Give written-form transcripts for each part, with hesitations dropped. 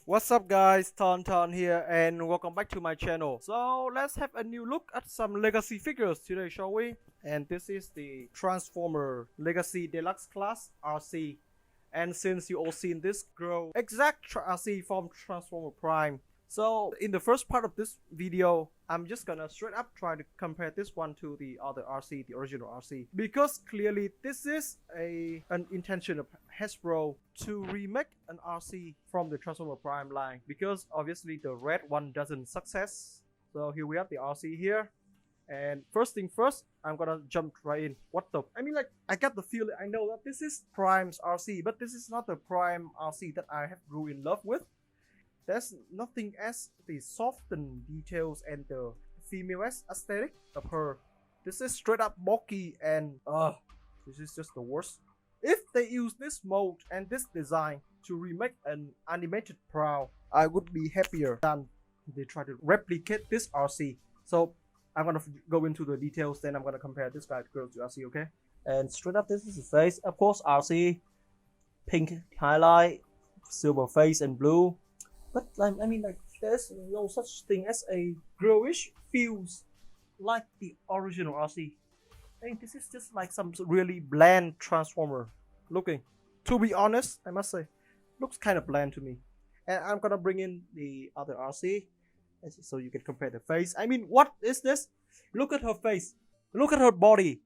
What's up guys, TonTon here and welcome back to my channel. So let's have a new look at some legacy figures today, shall we? And this is the Transformer Legacy Deluxe class Arcee. And since you all seen this girl exact Arcee from Transformer Prime, so in the first part of this video, I'm just gonna straight up try to compare this one to the other Arcee, the original Arcee, because clearly this is an intention of Hasbro to remake an Arcee from the Transformer Prime line, because obviously the red one doesn't success. So here we have the Arcee here. And first thing first, I'm gonna jump right in. What the? I mean, like, I got the feeling, I know that this is Prime's Arcee, but this is not the Prime Arcee that I have grew in love with. There's nothing as the softened details and the female aesthetic of her. This is straight up bulky and this is just the worst. If they use this mold and this design to remake an animated Prowl, I would be happier than they try to replicate this Arcee. So I'm gonna go into the details, then I'm gonna compare this guy girl to Arcee, okay? And straight up, this is the face. Of course, Arcee, pink highlight, silver face, and blue. But like, I mean, like, there's no such thing as a girlish feels like the original Arcee. I mean, this is just like some really bland Transformer looking. To be honest, I must say, looks kind of bland to me. And I'm gonna bring in the other Arcee so you can compare the face. I mean, what is this? Look at her face. Look at her body.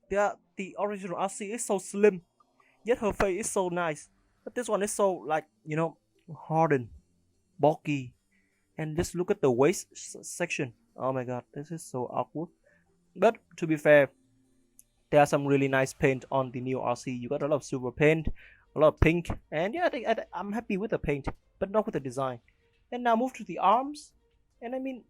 The original Arcee is so slim, yet her face is so nice. But this one is so, like, hardened, bulky. And just look at the waist section. Oh my god, this is so awkward. But to be fair, there are some really nice paint on the new Arcee. You got a lot of silver paint, a lot of pink, and yeah, I'm happy with the paint, but not with the design. And now move to the arms. And I mean,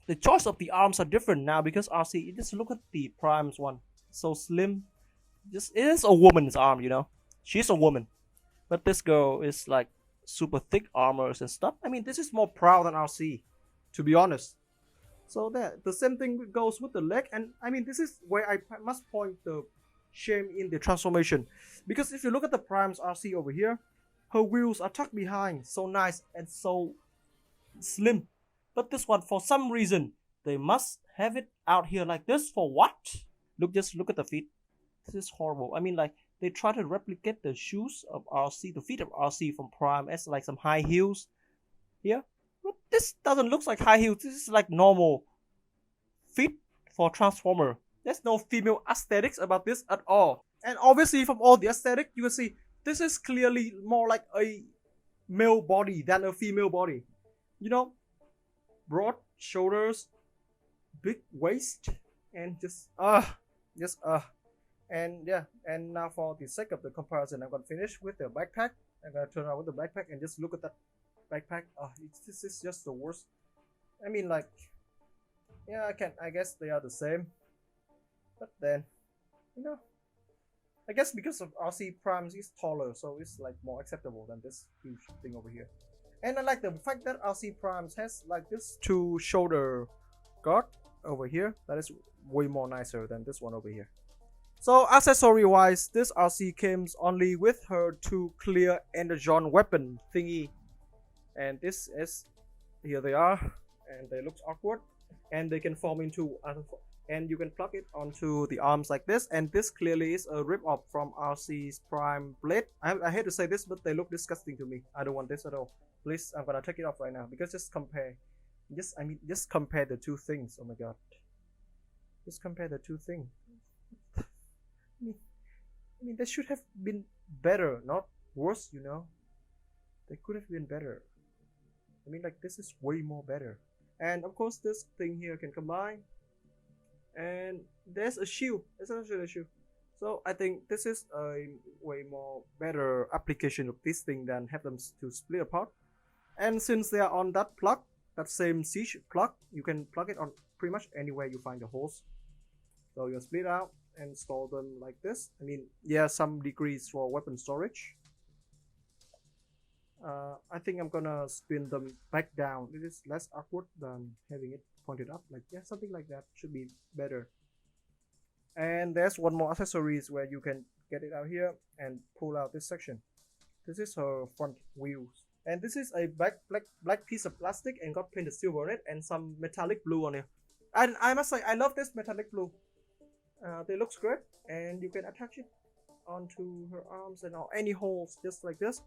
the choice of the arms are different now because Arcee, just look at the Prime's one. So slim. Just, it is a woman's arm, She's a woman. But this girl is like super thick armors and stuff. I mean, this is more Prowl than Arcee, to be honest. So the same thing goes with the leg. And I mean, this is where I must point the shame in the transformation. Because if you look at the Prime's Arcee over here, her wheels are tucked behind. So nice and so slim. But this one, for some reason, they must have it out here like this. For what? Just look at the feet. This is horrible. I mean, like, they try to replicate the shoes of Arcee, the feet of Arcee from Prime as like some high heels. Yeah, but this doesn't look like high heels. This is like normal feet for Transformer. There's no female aesthetics about this at all. And obviously, from all the aesthetic, you can see this is clearly more like a male body than a female body. Broad shoulders, big waist, and and yeah. And now for the sake of the comparison, I'm gonna finish with the backpack. I'm gonna turn around with the backpack and just look at that backpack. This is just the worst. I mean, like, yeah, I guess they are the same, but then, I guess because of Arcee Primes is taller, so it's like more acceptable than this huge thing over here. And I like the fact that Arcee Primes has like this two shoulder guard over here. That is way more nicer than this one over here. So accessory wise, this Arcee comes only with her two clear energon weapon thingy. And this is, here they are, and they look awkward. And they can form into, and you can plug it onto the arms like this. And this clearly is a rip-off from Arcee's Prime Blade. I hate to say this, but they look disgusting to me. I don't want this at all. Please, I'm gonna take it off right now because just compare. Just compare the two things. Oh my god. Just compare the two things. I mean, they should have been better, not worse, They could have been better. I mean, like, this is way more better. And of course, this thing here can combine. And there's a shield. It's actually a shield. So I think this is a way more better application of this thing than have them to split apart. And since they are on that plug, that same siege plug, you can plug it on pretty much anywhere you find the holes. So you split out and store them like this. I mean, yeah, some degrees for weapon storage. I think I'm gonna spin them back down. It is less awkward than having it pointed up. Like, yeah, something like that should be better. And there's one more accessories where you can get it out here and pull out this section. This is her front wheels. And this is a black piece of plastic and got painted silver on it and some metallic blue on it. And I must say I love this metallic blue. They looks great, and you can attach it onto her arms and any holes just like this.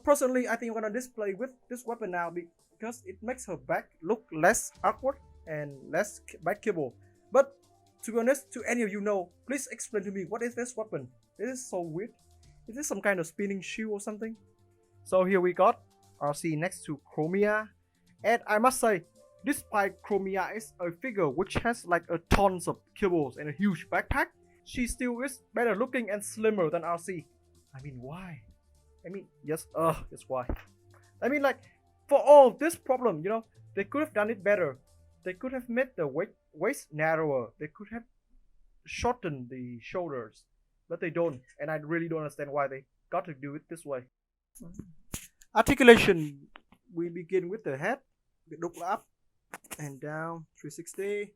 Personally, I think I'm gonna display with this weapon now because it makes her back look less awkward and less backable. But to be honest, to any of you know, please explain to me what is this weapon. This is so weird. Is this some kind of spinning shoe or something? So here we got Arcee next to Chromia, and I must say, despite Chromia is a figure which has like a tons of kibbles and a huge backpack, she still is better looking and slimmer than Arcee. I mean, why? I mean, yes, that's why. I mean, like, for all this problem, you know, they could have done it better. They could have made the waist narrower. They could have shortened the shoulders, but they don't, and I really don't understand why they got to do it this way. Articulation, we begin with the head. Look up and down, 360.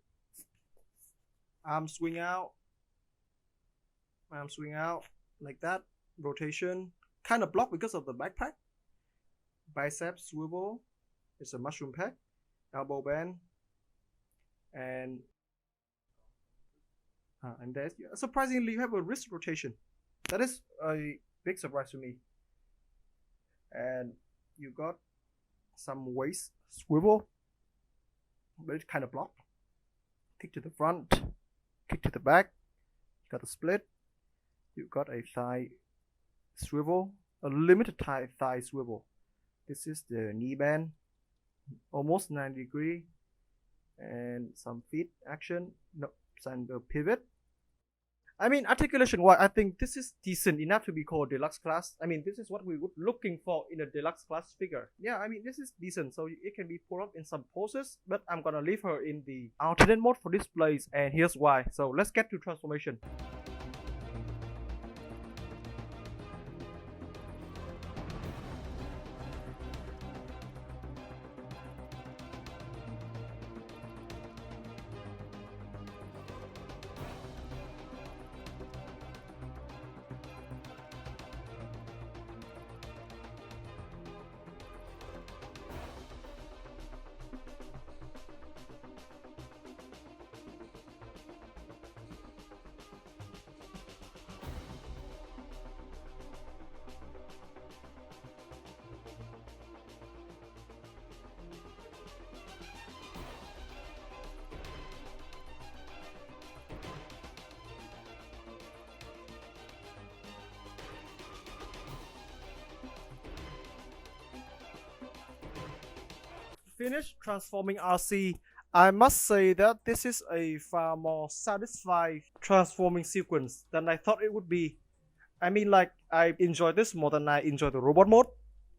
Arm swing out like that. Rotation, kind of blocked because of the backpack. Bicep swivel, it's a mushroom pack. Elbow bend, and there's surprisingly you have a wrist rotation. That is a big surprise to me. And you got some waist swivel, but it's kind of blocked. Kick to the front, kick to the back. You got a split. You got a thigh swivel, a limited thigh swivel. This is the knee bend, almost 90 degree, and some feet action, no, and the pivot. I mean, articulation wise, I think this is decent enough to be called deluxe class. I mean, this is what we were looking for in a deluxe class figure. Yeah, I mean, this is decent, so it can be pulled up in some poses, but I'm gonna leave her in the alternate mode for displays, and here's why. So let's get to transformation. Finished transforming Arcee, I must say that this is a far more satisfying transforming sequence than I thought it would be. I mean, like, I enjoy this more than I enjoy the robot mode.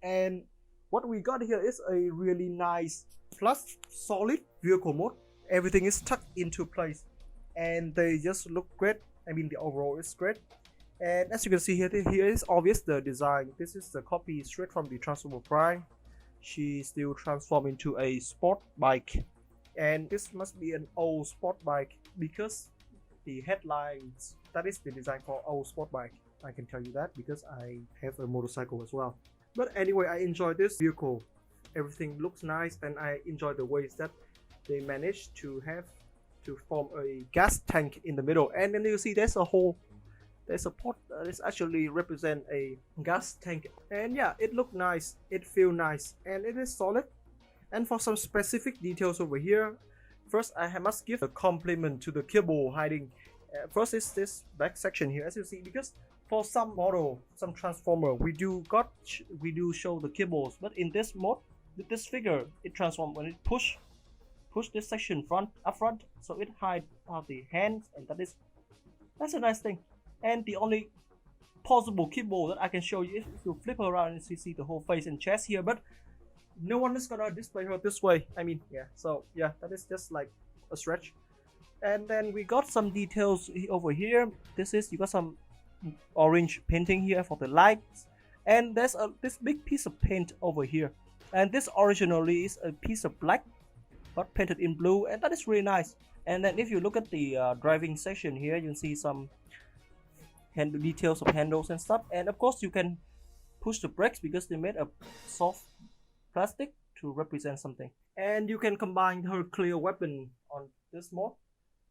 And what we got here is a really nice plus solid vehicle mode. Everything is tucked into place and they just look great. I mean, the overall is great. And as you can see here is obvious the design. This is the copy straight from the Transformer Prime. She still transformed into a sport bike, and this must be an old sport bike because the headlines, that is the design for old sport bike. I can tell you that because I have a motorcycle as well. But anyway, I enjoy this vehicle. Everything looks nice, and I enjoy the ways that they managed to form a gas tank in the middle. And then you see there's a port that actually represent a gas tank, and yeah, it looked nice, it feel nice, and it is solid. And for some specific details over here, first I must give a compliment to the kibble hiding. First is this back section here, as you see, because for some model, some transformer, we do show the kibbles, but in this mode, with this figure, it transforms when it push this section up front, so it hides the hands, and that's a nice thing. And the only possible kibble that I can show you is if you flip her around and you see the whole face and chest here, but no one is gonna display her this way. I mean, yeah, so yeah, that is just like a stretch. And then we got some details over here. You got some orange painting here for the lights, and there's this big piece of paint over here, and this originally is a piece of black but painted in blue, and that is really nice. And then if you look at the driving section here, you can see some details of handles and stuff, and of course you can push the brakes because they made a soft plastic to represent something. And you can combine her clear weapon on this mode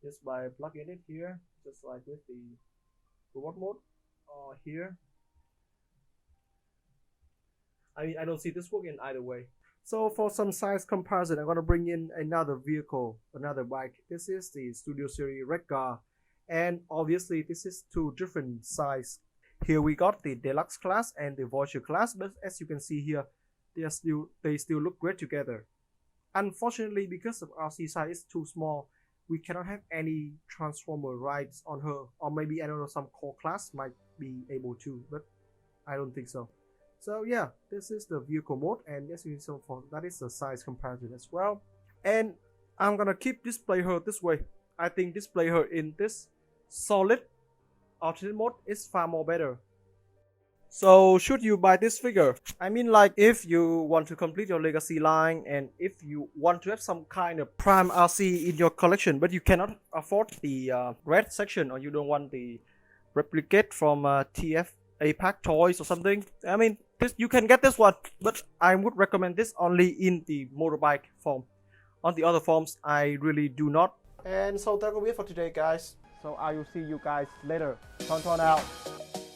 just by plugging it here, just like with the robot mode, or here. I don't see this working either way. So for some size comparison, I'm gonna bring in another vehicle, another bike. This is the Studio Series Red Car, and obviously this is two different size. Here we got the Deluxe class and the Voyager class, but as you can see here, they still look great together. Unfortunately, because of Arcee size is too small, we cannot have any Transformer rides on her, or maybe I don't know, some core class might be able to, but I don't think so. So yeah, this is the vehicle mode, and as you can see, for that is the size comparison as well. And I'm gonna keep display her this way. I think display her in this solid alternate mode is far more better. So should you buy this figure? I mean, like, if you want to complete your legacy line, and if you want to have some kind of prime Arcee in your collection, but you cannot afford the red section, or you don't want the replicate from TF APAC toys or something, I mean, this, you can get this one, but I would recommend this only in the motorbike form. On the other forms, I really do not. And so that will be it for today, guys. So I will see you guys later. TonTon out.